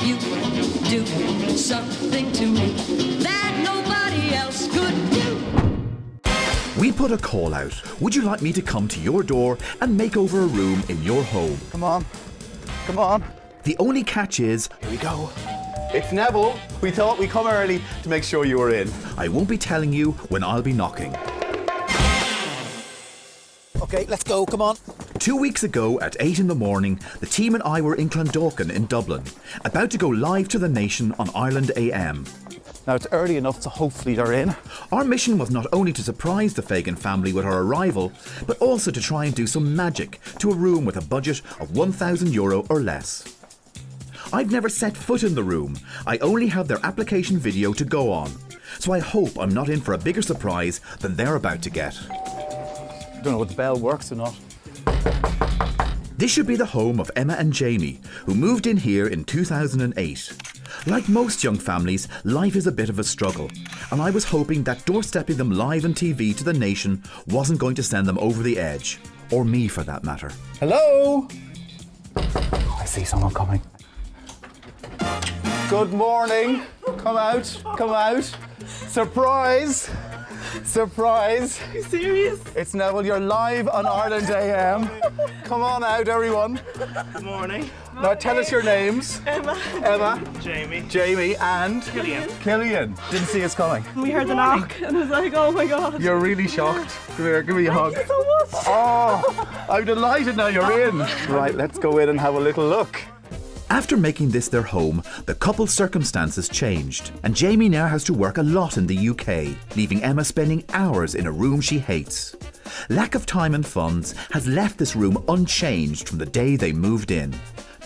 you do something to me that nobody else could do. We put a call out. Would you like me to come to your door and make over a room in your home? Come on. Come on. The only catch is, Here we go. It's Neville. We thought we'd come early to make sure you were in. I won't be telling you when I'll be knocking. Okay, let's go. Come on. 2 weeks ago at 8 in the morning, the team and I were in Clondalkin in Dublin, about to go live to the nation on Ireland AM. Now it's early enough, so hopefully they're in. Our mission was not only to surprise the Fagan family with our arrival, but also to try and do some magic to a room with a budget of €1,000 or less. I've never set foot in the room. I only have their application video to go on. So I hope I'm not in for a bigger surprise than they're about to get. I don't know if the bell works or not. This should be the home of Emma and Jamie, who moved in here in 2008. Like most young families, life is a bit of a struggle, and I was hoping that doorstepping them live on TV to the nation wasn't going to send them over the edge. Or me, for that matter. Hello? I see someone coming. Good morning. Come out. Come out. Surprise. Surprise. Are you serious? It's Neville. You're live on Ireland AM. Come on out, everyone. Good morning. Now tell us your names. Emma. Jamie, Jamie. and Killian. Didn't see us coming. We heard the knock and I was like, oh my God. You're really shocked. Come here, give me a hug. Thank you so much. Oh, I'm delighted now you're in. Right, let's go in and have a little look. After making this their home, the couple's circumstances changed, and Jamie now has to work a lot in the UK, leaving Emma spending hours in a room she hates. Lack of time and funds has left this room unchanged from the day they moved in.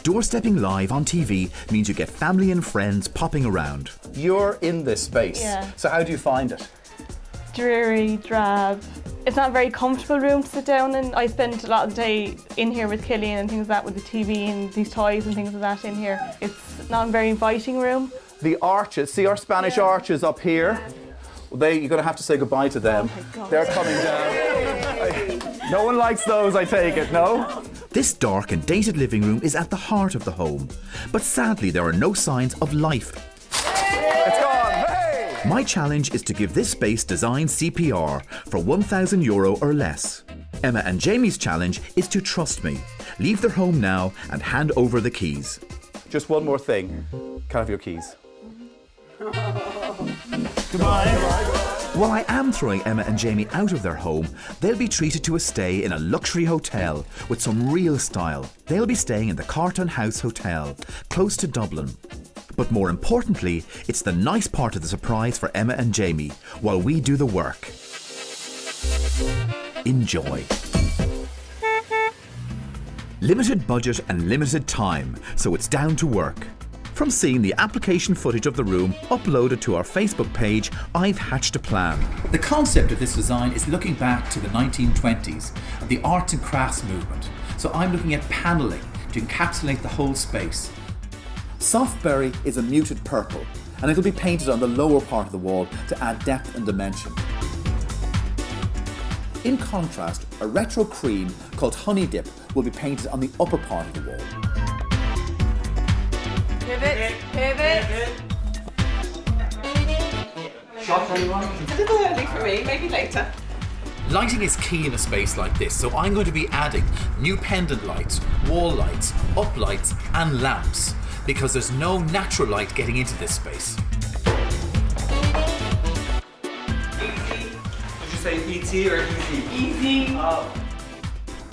Doorstepping live on TV means you get family and friends popping around. You're in this space. Yeah. So how do you find it? Dreary, drab. It's not a very comfortable room to sit down in. I spend a lot of the day in here with Killian and things like that, with the TV and these toys and things like that in here. It's not a very inviting room. The arches, see our Spanish arches up here? Well, you're going to have to say goodbye to them. Oh my God. They're coming down. No one likes those, I take it, no? This dark and dated living room is at the heart of the home, but sadly there are no signs of life. It's gone, hey! My challenge is to give this space design CPR for €1,000 or less. Emma and Jamie's challenge is to trust me, leave their home now and hand over the keys. Just one more thing. Can I have your keys? Goodbye. While I am throwing Emma and Jamie out of their home, they'll be treated to a stay in a luxury hotel with some real style. They'll be staying in the Carton House Hotel, close to Dublin. But more importantly, it's the nice part of the surprise for Emma and Jamie while we do the work. Enjoy. Limited budget and limited time, so it's down to work. From seeing the application footage of the room uploaded to our Facebook page, I've hatched a plan. The concept of this design is looking back to the 1920s and the arts and crafts movement. So I'm looking at panelling to encapsulate the whole space. Soft berry is a muted purple, and it'll be painted on the lower part of the wall to add depth and dimension. In contrast, a retro cream called Honey Dip will be painted on the upper part of the wall. Pivot. Shot anyone? A little early for me, maybe later. Lighting is key in a space like this, so I'm going to be adding new pendant lights, wall lights, up lights and lamps, because there's no natural light getting into this space. Easy. Did you say E.T. or easy? Easy. Oh.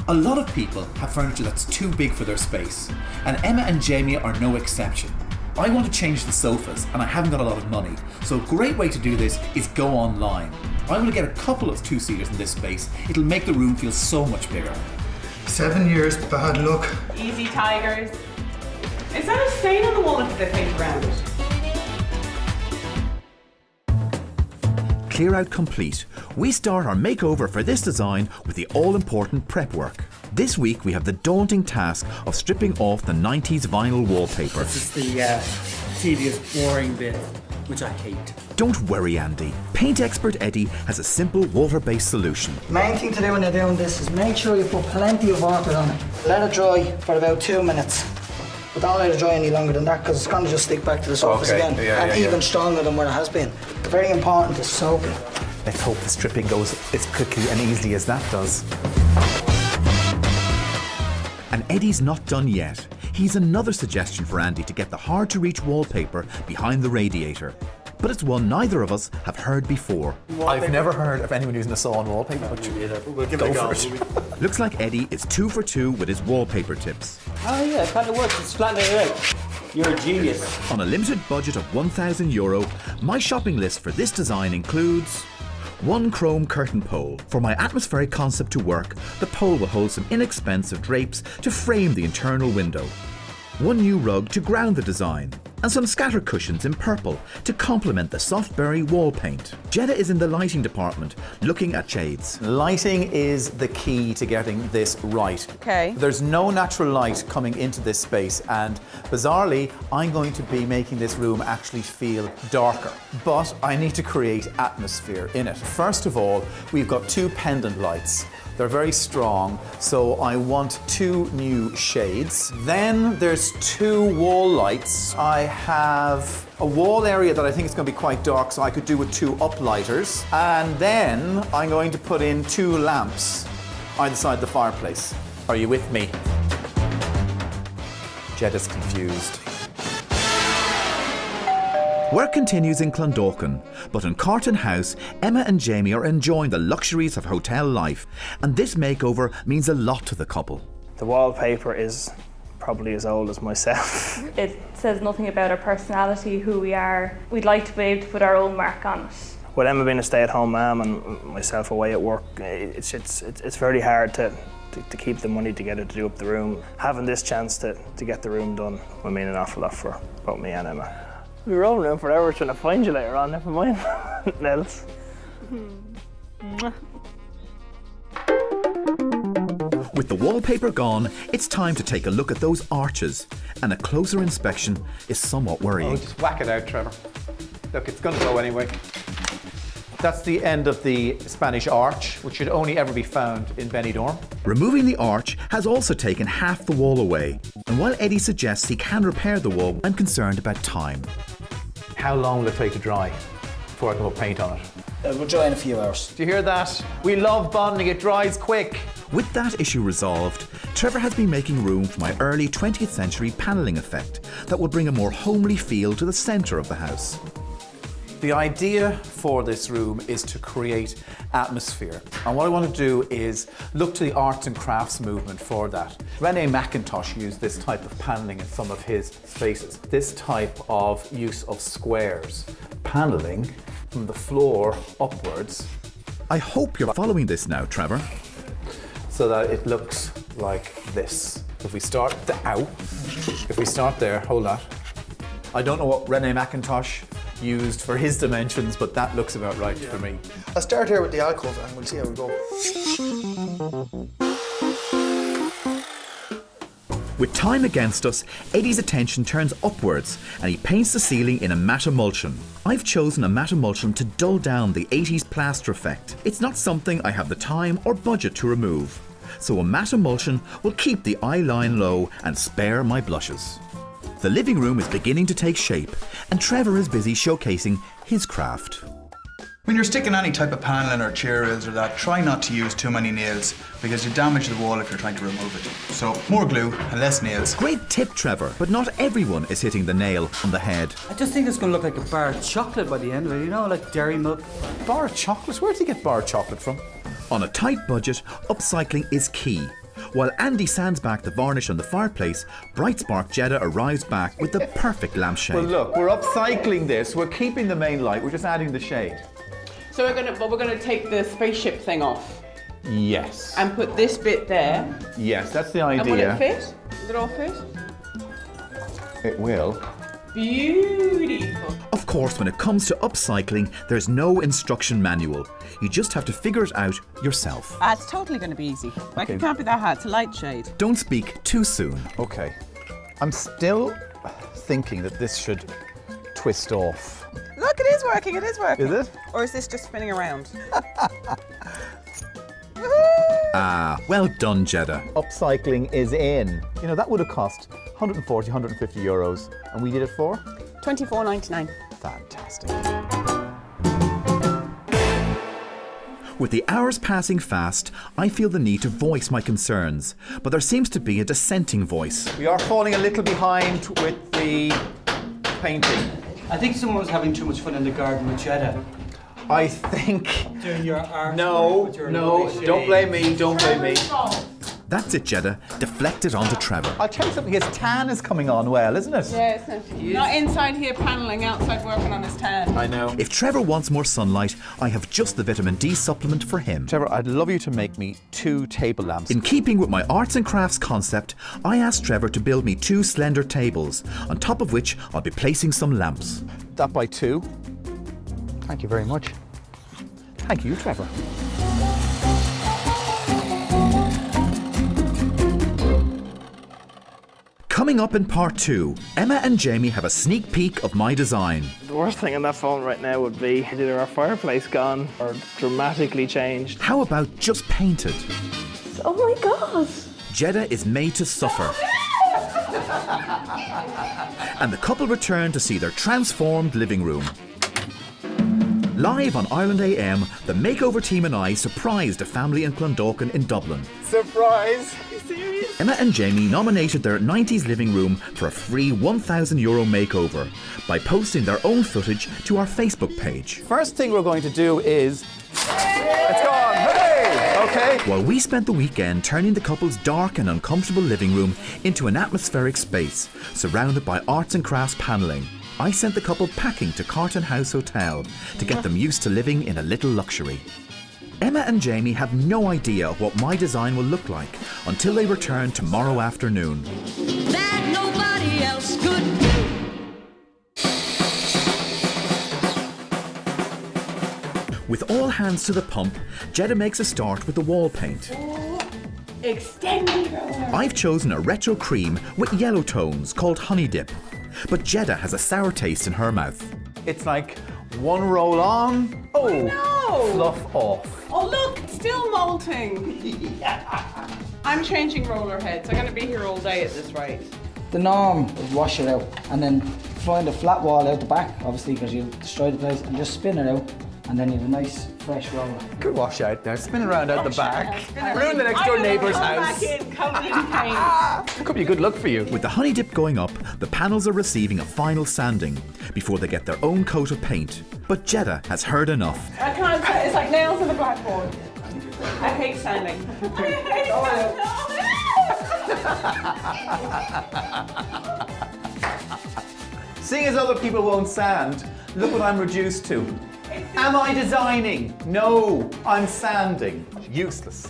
A lot of people have furniture that's too big for their space, and Emma and Jamie are no exception. I want to change the sofas, and I haven't got a lot of money, so a great way to do this is go online. I'm going to get a couple of two-seaters in this space. It'll make the room feel so much bigger. 7 years, bad luck. Easy, tigers. Is that a stain on the wall if they paint around it? Clear out complete. We start our makeover for this design with the all-important prep work. This week we have the daunting task of stripping off the 90s vinyl wallpaper. This is the tedious, boring bit, which I hate. Don't worry, Andy. Paint expert Eddie has a simple water-based solution. Main thing to do when you're doing this is make sure you put plenty of water on it. Let it dry for about 2 minutes. But don't let it dry any longer than that because it's going to just stick back to the surface Okay, again. yeah, and yeah, even yeah. stronger than what it has been. Very important is soaking. Let's hope the stripping goes as quickly and easily as that does. And Eddie's not done yet. He's another suggestion for Andy to get the hard-to-reach wallpaper behind the radiator. But it's one neither of us have heard before. I've never heard of anyone using a sawn wallpaper. We'll give it a go. Looks like Eddie is 2 for 2 with his wallpaper tips. Oh yeah, it kind of works. It's flattening it out. You're a genius. On a limited budget of €1,000, my shopping list for this design includes 1 chrome curtain pole. For my atmospheric concept to work, the pole will hold some inexpensive drapes to frame the internal window. 1 new rug to ground the design, and some scatter cushions in purple to complement the soft berry wall paint. Jeddah is in the lighting department, looking at shades. Lighting is the key to getting this right. Okay. There's no natural light coming into this space, and bizarrely, I'm going to be making this room actually feel darker. But I need to create atmosphere in it. First of all, we've got 2 pendant lights. They're very strong, so I want 2 new shades. Then there's 2 wall lights. I have a wall area that I think is going to be quite dark, so I could do with 2 uplighters. And then I'm going to put in 2 lamps either side the fireplace. Are you with me? Jeddah's confused. Work continues in Clondalkin, but in Carton House, Emma and Jamie are enjoying the luxuries of hotel life, and this makeover means a lot to the couple. The wallpaper is probably as old as myself. It says nothing about our personality, who we are. We'd like to be able to put our own mark on it. With Emma being a stay-at-home mum and myself away at work, it's very hard to keep the money together to do up the room. Having this chance to get the room done will mean an awful lot for both me and Emma. We were rolling around for hours trying to find you later on, never mind. Nels. With the wallpaper gone, it's time to take a look at those arches, and a closer inspection is somewhat worrying. Oh, just whack it out, Trevor. Look, it's going to go anyway. That's the end of the Spanish arch, which should only ever be found in Benidorm. Removing the arch has also taken half the wall away, and while Eddie suggests he can repair the wall, I'm concerned about time. How long will it take to dry before I can put paint on it? It will dry in a few hours. Do you hear that? We love bonding, it dries quick. With that issue resolved, Trevor has been making room for my early 20th century panelling effect that will bring a more homely feel to the centre of the house. The idea for this room is to create atmosphere. And what I want to do is look to the arts and crafts movement for that. Rene McIntosh used this type of panelling in some of his spaces. This type of use of squares. Panelling from the floor upwards. I hope you're following this now, Trevor. So that it looks like this. If we start there, hold that. I don't know what Rene McIntosh used for his dimensions, but that looks about right for me. I'll start here with the alcove and we'll see how we go. With time against us, Eddie's attention turns upwards and he paints the ceiling in a matte emulsion. I've chosen a matte emulsion to dull down the 80s plaster effect. It's not something I have the time or budget to remove, so a matte emulsion will keep the eye line low and spare my blushes. The living room is beginning to take shape, and Trevor is busy showcasing his craft. When you're sticking any type of paneling or chair rails or that, try not to use too many nails because you damage the wall if you're trying to remove it. So more glue and less nails. Great tip, Trevor, but not everyone is hitting the nail on the head. I just think it's going to look like a bar of chocolate by the end of it, you know, like dairy milk. Bar of chocolate? Where did he get bar of chocolate from? On a tight budget, upcycling is key. While Andy sands back the varnish on the fireplace, Bright Spark Jeddah arrives back with the perfect lampshade. Well, look, we're upcycling this. We're keeping the main light. We're just adding the shade. So we're gonna take the spaceship thing off Yes. and put this bit there. Yes, that's the And will idea. it fit? Will it all fit? It will. Beautiful. Of course, when it comes to upcycling, there's no instruction manual. You just have to figure it out yourself. It's totally going to be easy. Like, it can't be that hard. It's a light shade. Don't speak too soon. Okay. I'm still thinking that this should twist off. Look, it is working. It is working. Is it? Or is this just spinning around? Ah, well done, Jeddah. Upcycling is in. You know, that would have cost 140, 150 euros. And we did it for? £24.99. Fantastic. With the hours passing fast, I feel the need to voice my concerns, but there seems to be a dissenting voice. We are falling a little behind with the painting. I think someone was having too much fun in the garden with Jeddah. I think... Doing your art. No, don't blame me, don't blame me. That's it, Jeddah. Deflect it onto Trevor. I'll tell you something, his tan is coming on well, isn't it? Yes, not inside here panelling, outside working on his tan. I know. If Trevor wants more sunlight, I have just the vitamin D supplement for him. Trevor, I'd love you to make me 2 table lamps. In keeping with my arts and crafts concept, I asked Trevor to build me 2 slender tables, on top of which I'll be placing some lamps. That by 2. Thank you very much. Thank you, Trevor. Coming up in part 2, Emma and Jamie have a sneak peek of my design. The worst thing on that phone right now would be either our fireplace gone or dramatically changed. How about just painted? Oh my God! Jeddah is made to suffer. And the couple return to see their transformed living room. Live on Ireland AM, the Makeover team and I surprised a family in Clondalkin in Dublin. Surprise! Emma and Jamie nominated their 90s living room for a free €1,000 makeover by posting their own footage to our Facebook page. First thing we're going to do is... It's gone! Hey! Okay. While we spent the weekend turning the couple's dark and uncomfortable living room into an atmospheric space, surrounded by arts and crafts panelling, I sent the couple packing to Carton House Hotel to get them used to living in a little luxury. Emma and Jamie have no idea what my design will look like until they return tomorrow afternoon. That nobody else could do. With all hands to the pump, Jeddah makes a start with the wall paint. Extending roller. I've chosen a retro cream with yellow tones called Honey Dip, but Jeddah has a sour taste in her mouth. It's like one roll on, fluff off. Oh look, it's still molting. I'm changing roller heads. I'm going to be here all day at this rate. The norm is wash it out and then find a flat wall out the back, obviously, because you destroy the place, and just spin it out, and then you have a nice fresh roller. Good wash out there. Spin around out the back. Ruin the next door neighbour's house. Back in, covered in paint. Could be a good look for you. With the honey dip going up, the panels are receiving a final sanding before they get their own coat of paint. But Jeddah has heard enough. I can't say it's like nails in a blackboard. I hate sanding. Seeing as other people won't sand, look what I'm reduced to. Am I designing? No, I'm sanding. Useless.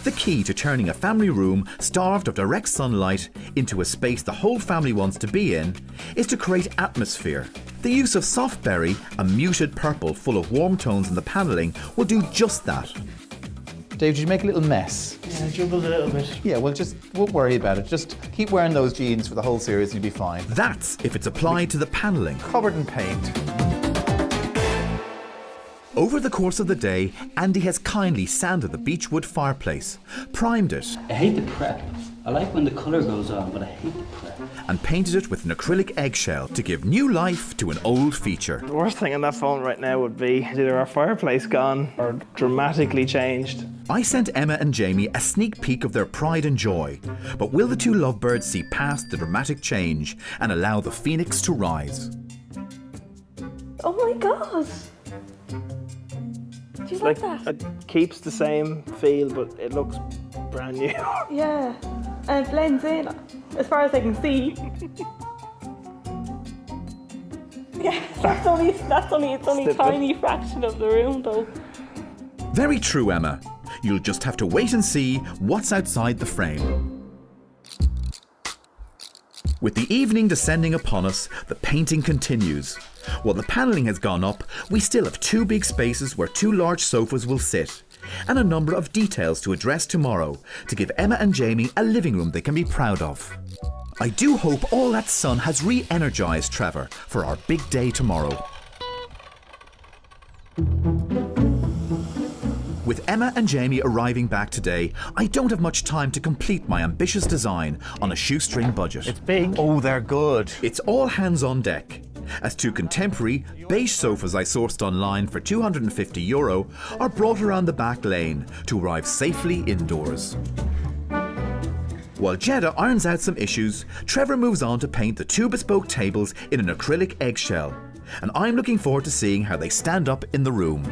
The key to turning a family room starved of direct sunlight into a space the whole family wants to be in is to create atmosphere. The use of soft berry, a muted purple full of warm tones in the panelling, will do just that. Dave, did you make a little mess? Yeah, I juggled a little bit. Yeah, well, just won't worry about it. Just keep wearing those jeans for the whole series and you'll be fine. That's if it's applied to the panelling. Covered in paint. Over the course of the day, Andy has kindly sanded the beechwood fireplace, primed it, I hate the prep. I like when the colour goes on, but I hate the prep. and painted it with an acrylic eggshell to give new life to an old feature. The worst thing on that phone right now would be either our fireplace gone or dramatically changed. I sent Emma and Jamie a sneak peek of their pride and joy, but will the two lovebirds see past the dramatic change and allow the phoenix to rise? Oh my God! Do you like that? It keeps the same feel, but it looks brand new. Yeah, and it blends in as far as I can see. Yeah, it's only a tiny fraction of the room though. Very true, Emma. You'll just have to wait and see what's outside the frame. With the evening descending upon us, the painting continues. While the panelling has gone up, we still have two big spaces where two large sofas will sit, and a number of details to address tomorrow to give Emma and Jamie a living room they can be proud of. I do hope all that sun has re-energised Trevor for our big day tomorrow. With Emma and Jamie arriving back today, I don't have much time to complete my ambitious design on a shoestring budget. It's big. Oh, they're good. It's all hands on deck, as two contemporary beige sofas I sourced online for €250 are brought around the back lane to arrive safely indoors. While Jeddah irons out some issues, Trevor moves on to paint the two bespoke tables in an acrylic eggshell, and I'm looking forward to seeing how they stand up in the room.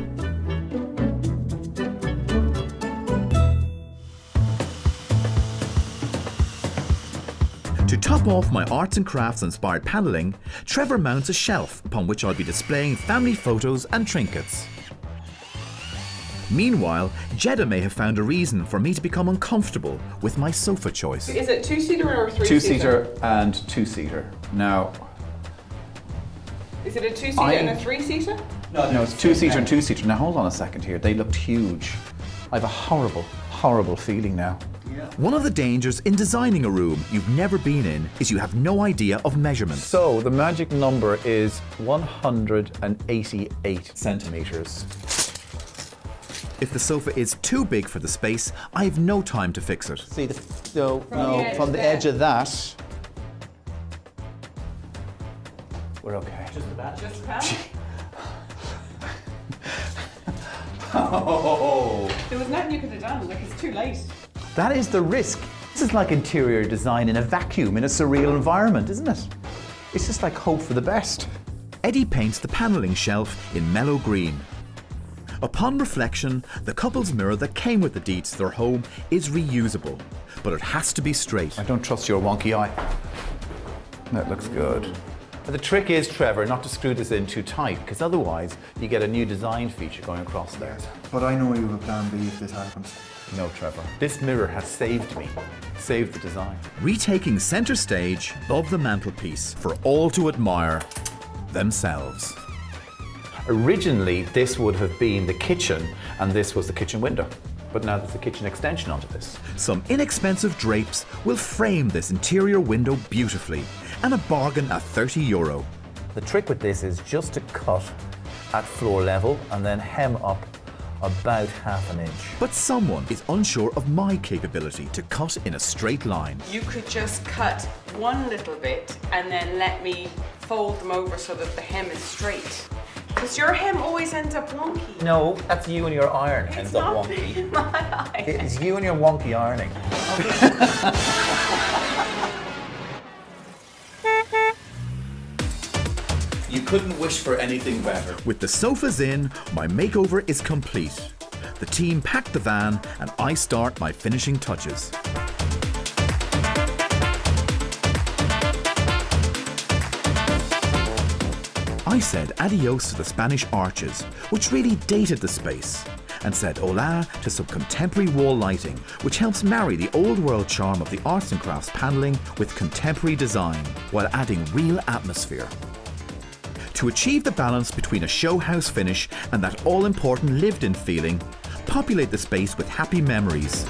To top off my arts and crafts inspired panelling, Trevor mounts a shelf upon which I'll be displaying family photos and trinkets. Meanwhile, Jeddah may have found a reason for me to become uncomfortable with my sofa choice. Is it two-seater or three-seater? Two-seater and two-seater. Now, Is it a two-seater and a three-seater? no, it's two-seater and two-seater. Now, hold on a second here. They looked huge. I have a horrible, horrible feeling now. One of the dangers in designing a room you've never been in is you have no idea of measurements. So, the magic number is 188 centimetres. If the sofa is too big for the space, I have no time to fix it. See, From the edge of that, we're okay. Just about. Oh, There was nothing you could have done, like it's too late. that is the risk. This is like interior design in a vacuum, in a surreal environment, isn't it? It's just like hope for the best. Eddie paints the panelling shelf in mellow green. Upon reflection, the couple's mirror that came with the deed to their home is reusable, but it has to be straight. I don't trust your wonky eye. That looks good. The trick is, Trevor, not to screw this in too tight, because otherwise you get a new design feature going across there. But I know you have a plan B if this happens. No, Trevor. This mirror has saved me. Saved the design. Retaking centre stage above the mantelpiece for all to admire themselves. Originally, this would have been the kitchen, and this was the kitchen window. But now there's a kitchen extension onto this. Some inexpensive drapes will frame this interior window beautifully, and a bargain at €30. The trick with this is just to cut at floor level and then hem up about ½ an inch. But someone is unsure of my capability to cut in a straight line. You could just cut one little bit and then let me fold them over so that the hem is straight. Because your hem always ends up wonky. No, that's you and your iron ends up Not wonky. my eye. It's you and your wonky ironing. You couldn't wish for anything better. With the sofas in, my makeover is complete. The team pack the van and I start my finishing touches. I said adios to the Spanish arches, which really dated the space, and said hola to some contemporary wall lighting, which helps marry the old world charm of the arts and crafts panelling with contemporary design, while adding real atmosphere. To achieve the balance between a show house finish and that all-important lived-in feeling, populate the space with happy memories.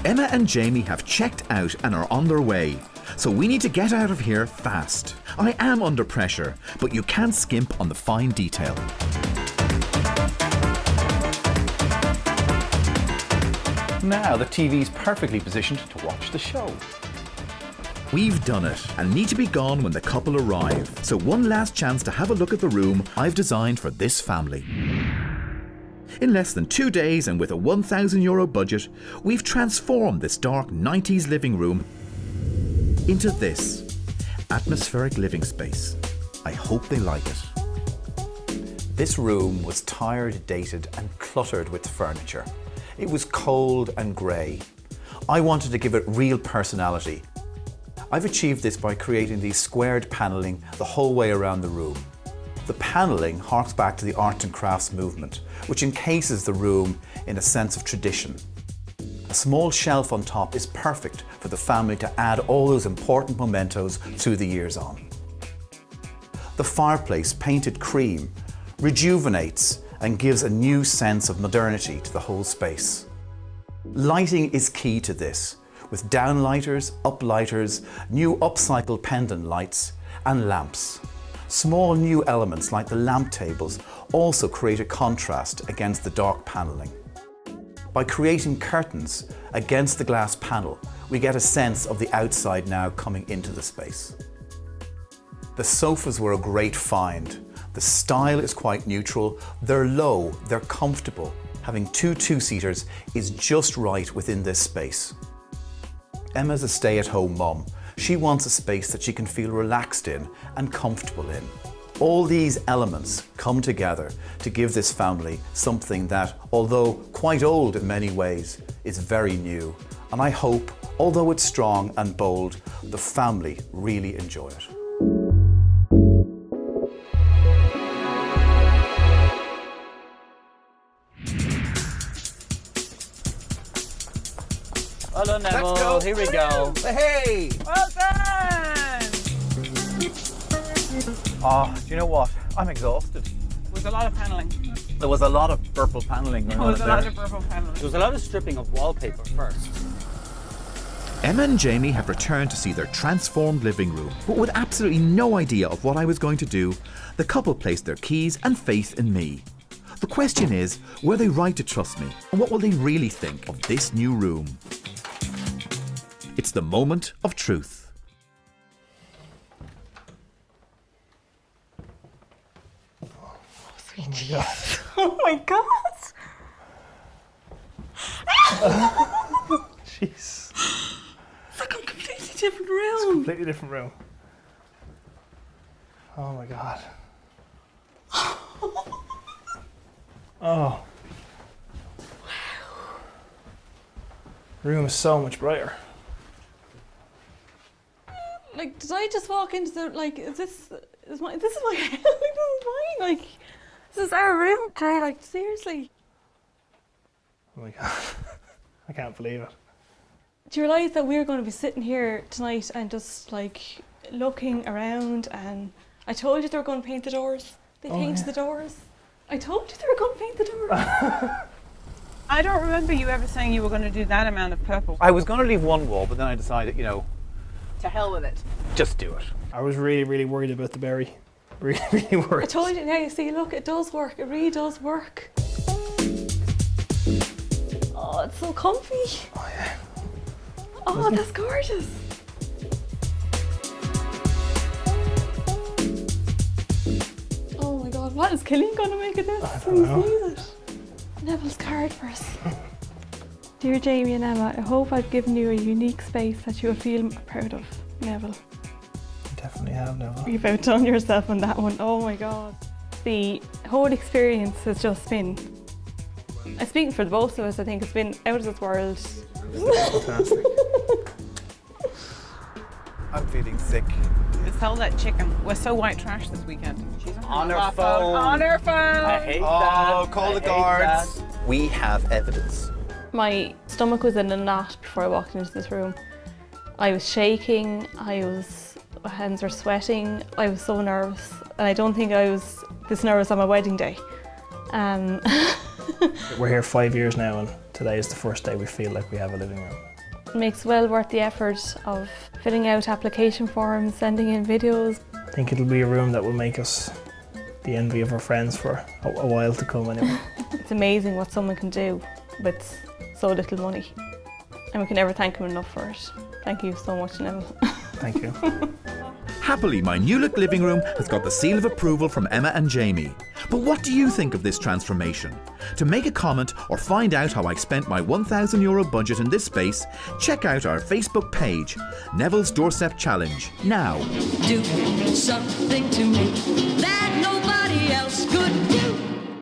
Emma and Jamie have checked out and are on their way, so we need to get out of here fast. I am under pressure, but you can't skimp on the fine detail. Now the TV's perfectly positioned to watch the show. We've done it and need to be gone when the couple arrive. So one last chance to have a look at the room I've designed for this family. In less than 2 days and with a €1,000 budget, we've transformed this dark 90s living room into this atmospheric living space. I hope they like it. This room was tired, dated and cluttered with furniture. It was cold and grey. I wanted to give it real personality. I've achieved this by creating these squared panelling the whole way around the room. The panelling harks back to the arts and crafts movement, which encases the room in a sense of tradition. A small shelf on top is perfect for the family to add all those important mementos through the years on. The fireplace, painted cream, rejuvenates and gives a new sense of modernity to the whole space. Lighting is key to this, with downlighters, uplighters, new upcycled pendant lights and lamps. Small new elements like the lamp tables also create a contrast against the dark panelling. By creating curtains against the glass panel, we get a sense of the outside now coming into the space. The sofas were a great find. The style is quite neutral, they're low, they're comfortable. Having two-seaters is just right within this space. Emma's a stay-at-home mum. She wants a space that she can feel relaxed in and comfortable in. All these elements come together to give this family something that, although quite old in many ways, is very new. And I hope, although it's strong and bold, the family really enjoy it. Well done, Neville. Here we go. Hey! Well done! Oh, do you know what? I'm exhausted. With a lot of panelling. There was a lot of purple panelling going on there. There was a lot of stripping of wallpaper first. Emma and Jamie have returned to see their transformed living room, but with absolutely no idea of what I was going to do, the couple placed their keys and faith in me. The question is, were they right to trust me, and what will they really think of this new room? It's the moment of truth. Oh my god! Jeez. It's like a completely different room. Completely different room. Oh my god. Oh. Wow. The room is so much brighter. Like, did I just walk into the, like, this is my house, like, this is mine, like, this is our room, Jay, like, seriously. Oh my god. I can't believe it. Do you realise that we're going to be sitting here tonight and just, like, looking around, and I told you they were going to paint the doors. They painted the doors. I told you they were going to paint the doors. I don't remember you ever saying you were going to do that amount of purple. I was going to leave one wall, but then I decided, you know, To hell with it. just do it. I was really, really worried about the berry. Really, really worried. I told you, now you see, look, it does work. It really does work. Oh, it's so comfy. Oh yeah. Oh, that's gorgeous. Oh my god, what is Killian going to make of this? I don't know. Can you see it? Neville's card for us. Dear Jamie and Emma, I hope I've given you a unique space that you will feel proud of. Neville. Definitely have, Neville. You've outdone yourself on that one. Oh my god. The whole experience has just been, I'm speaking for the both of us, I think it's been out of this world. Fantastic. I'm feeling sick. Just tell that chicken. We're so white trash this weekend. She's On her phone. On her phone. I hate that. Call the I hate guards. that. We have evidence. My stomach was in a knot before I walked into this room. I was shaking, my hands were sweating, I was so nervous, and I don't think I was this nervous on my wedding day. We're here 5 years now, and today is the first day we feel like we have a living room. It makes well worth the effort of filling out application forms, sending in videos. I think it'll be a room that will make us the envy of our friends for a while to come anyway. It's amazing what someone can do with so little money, and we can never thank them enough for it. Thank you so much, Neville. Thank you. Happily, my new look living room has got the seal of approval from Emma and Jamie. But what do you think of this transformation? To make a comment or find out how I spent my €1,000 budget in this space, check out our Facebook page, Neville's Doorstep Challenge, now. Do something to me that